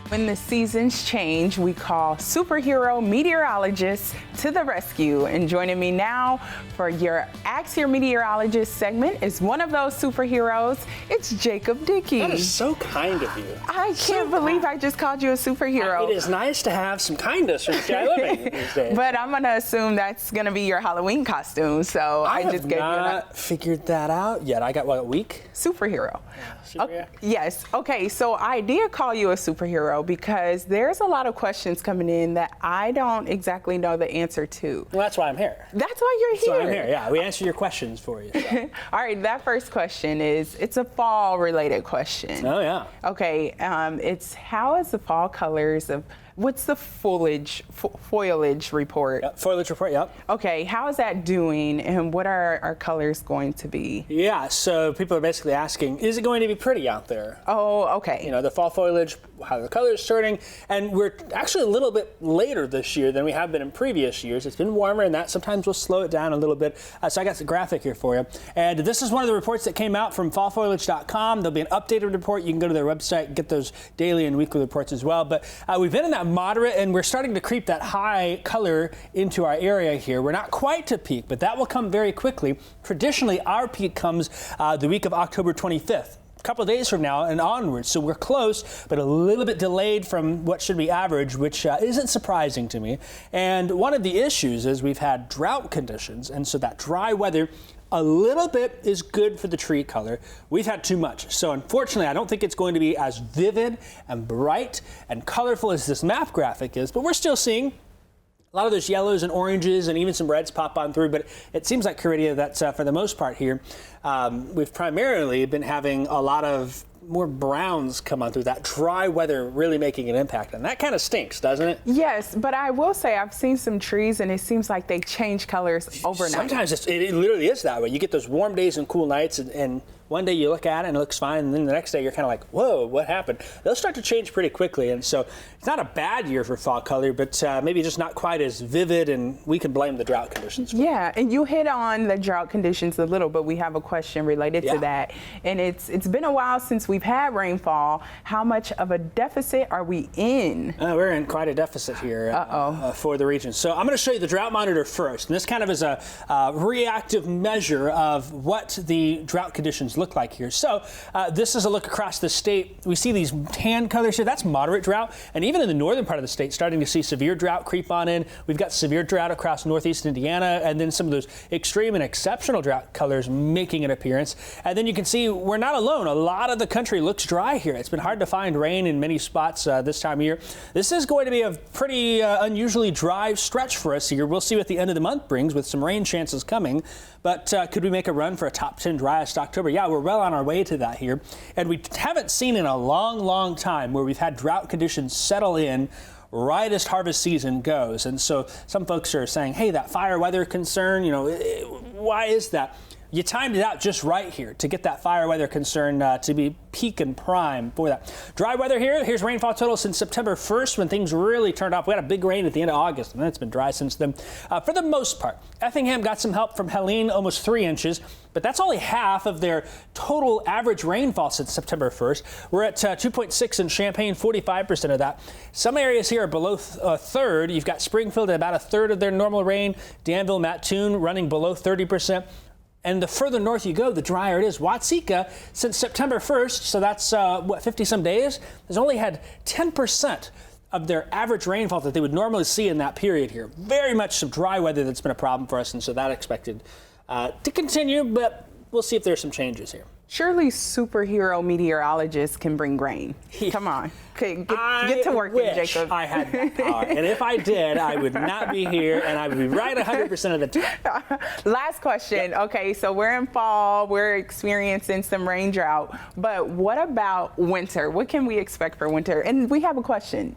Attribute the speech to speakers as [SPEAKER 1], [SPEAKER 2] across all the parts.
[SPEAKER 1] When the seasons change, we call superhero meteorologists to the rescue. And joining me now for your Ask Your Meteorologist segment is one of those superheroes. It's Jacob Dickey.
[SPEAKER 2] That is so kind of you.
[SPEAKER 1] I can't believe I just called you a superhero.
[SPEAKER 2] It is nice to have some kindness from ciLiving these days.
[SPEAKER 1] But I'm going to assume that's going to be your Halloween costume. So I just gave you
[SPEAKER 2] not figured that out yet. I got, what, a week?
[SPEAKER 1] Superhero.
[SPEAKER 2] Superhero?
[SPEAKER 1] Yes. Okay. So I did call you a superhero because there's a lot of questions coming in that I don't exactly know the answer to.
[SPEAKER 2] Well, that's why I'm here.
[SPEAKER 1] That's why you're here.
[SPEAKER 2] So I'm here. Yeah, we answer your questions for you. So.
[SPEAKER 1] All right. That first question it's a fall related question.
[SPEAKER 2] Oh yeah.
[SPEAKER 1] Okay. It's how is the fall colors of what's the foliage report?
[SPEAKER 2] Yep, foliage report, yep.
[SPEAKER 1] Okay, how is that doing and what are our colors going to be?
[SPEAKER 2] Yeah, so people are basically asking, is it going to be pretty out there?
[SPEAKER 1] Oh, okay.
[SPEAKER 2] You know, the fall foliage, how are the colors turning? And we're actually a little bit later this year than we have been in previous years. It's been warmer and that sometimes will slow it down a little bit. So I got the graphic here for you. And this is one of the reports that came out from fallfoliage.com. There'll be an updated report. You can go to their website and get those daily and weekly reports as well. But we've been in that moderate and we're starting to creep that high color into our area here. We're not quite to peak, but that will come very quickly. Traditionally, our peak comes the week of October 25th. A couple of days from now and onwards. So we're close, but a little bit delayed from what should be average, which isn't surprising to me. And one of the issues is we've had drought conditions. And so that dry weather a little bit is good for the tree color. We've had too much. So unfortunately, I don't think it's going to be as vivid and bright and colorful as this map graphic is, but we're still seeing a lot of those yellows and oranges and even some reds pop on through, but it seems like Caridia, that's for the most part here. We've primarily been having a lot of more browns come on through, that dry weather really making an impact. And that kind of stinks, doesn't it?
[SPEAKER 1] Yes, but I will say I've seen some trees and it seems like they change colors overnight.
[SPEAKER 2] Sometimes it literally is that way. You get those warm days and cool nights and one day you look at it and it looks fine, and then the next day you're kind of like, whoa, what happened? They'll start to change pretty quickly, and so it's not a bad year for fall color, but maybe just not quite as vivid, and we can blame the drought conditions.
[SPEAKER 1] Yeah, and you hit on the drought conditions a little, but we have a question related to that, and it's been a while since we've had rainfall. How much of a deficit are we in?
[SPEAKER 2] We're in quite a deficit here for the region. So I'm going to show you the drought monitor first, and this kind of is a reactive measure of what the drought conditions look like here. So this is a look across the state. We see these tan colors here. That's moderate drought. And even in the northern part of the state, starting to see severe drought creep on in. We've got severe drought across northeast Indiana, and then some of those extreme and exceptional drought colors making an appearance. And then you can see we're not alone. A lot of the country looks dry here. It's been hard to find rain in many spots this time of year. This is going to be a pretty unusually dry stretch for us here. We'll see what the end of the month brings with some rain chances coming. But could we make a run for a top 10 driest October? Yeah, we're well on our way to that here. And we haven't seen in a long, long time where we've had drought conditions settle in right as harvest season goes. And so some folks are saying, hey, that fire weather concern, you know, why is that? You timed it out just right here to get that fire weather concern to be peak and prime for that. Dry weather here. Here's rainfall total since September 1st when things really turned off. We had a big rain at the end of August, and then it's been dry since then. For the most part, Effingham got some help from Helene, almost 3 inches, but that's only half of their total average rainfall since September 1st. We're at 2.6 in Champaign, 45% of that. Some areas here are below a third. You've got Springfield at about a third of their normal rain. Danville, Mattoon running below 30%. And the further north you go, the drier it is. Watseka, since September 1st, so that's, 50-some days, has only had 10% of their average rainfall that they would normally see in that period here. Very much some dry weather that's been a problem for us, and so that expected to continue, but we'll see if there's some changes here.
[SPEAKER 1] Surely superhero meteorologists can bring rain. Come on. Okay, get to work, Jacob.
[SPEAKER 2] I had that power. And if I did, I would not be here, and I would be right 100% of the time.
[SPEAKER 1] Last question. Yep. Okay, so we're in fall. We're experiencing some rain drought. But what about winter? What can we expect for winter? And we have a question.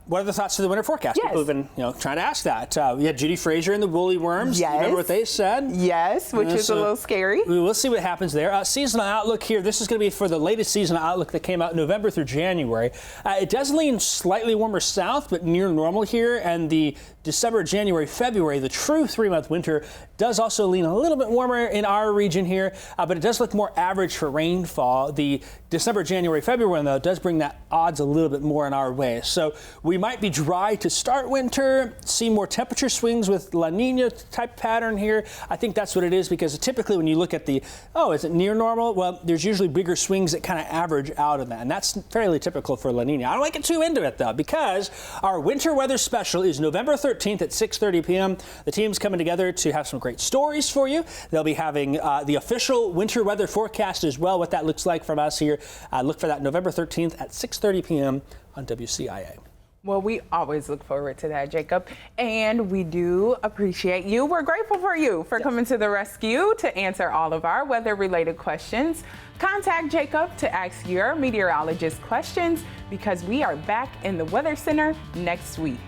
[SPEAKER 2] What are the thoughts of the winter forecast?
[SPEAKER 1] Yes.
[SPEAKER 2] People have been, trying to ask that. We had Judy Frazier and the woolly worms.
[SPEAKER 1] Yes.
[SPEAKER 2] Remember what they said?
[SPEAKER 1] Yes, which is a little scary.
[SPEAKER 2] We'll see what happens there. Seasonal outlook here. This is going to be for the latest seasonal outlook that came out November through January. It does lean slightly warmer south, but near normal here, and the December, January, February, the true 3-month winter, does also lean a little bit warmer in our region here, but it does look more average for rainfall. The December, January, February one, though, does bring that odds a little bit more in our way. So we might be dry to start winter, see more temperature swings with La Nina type pattern here. I think that's what it is, because typically when you look at the, oh, is it near normal? Well, there's usually bigger swings that kind of average out of that, and that's fairly typical for La Nina. I don't want to get too into it, though, because our winter weather special is November 13th at 6:30 p.m. The team's coming together to have some great stories for you. They'll be having the official winter weather forecast as well, what that looks like from us here. Look for that November 13th at 6:30 p.m. on WCIA.
[SPEAKER 1] Well, we always look forward to that, Jacob, and we do appreciate you. We're grateful for you for coming to the rescue to answer all of our weather-related questions. Contact Jacob to ask your meteorologist questions, because we are back in the Weather Center next week.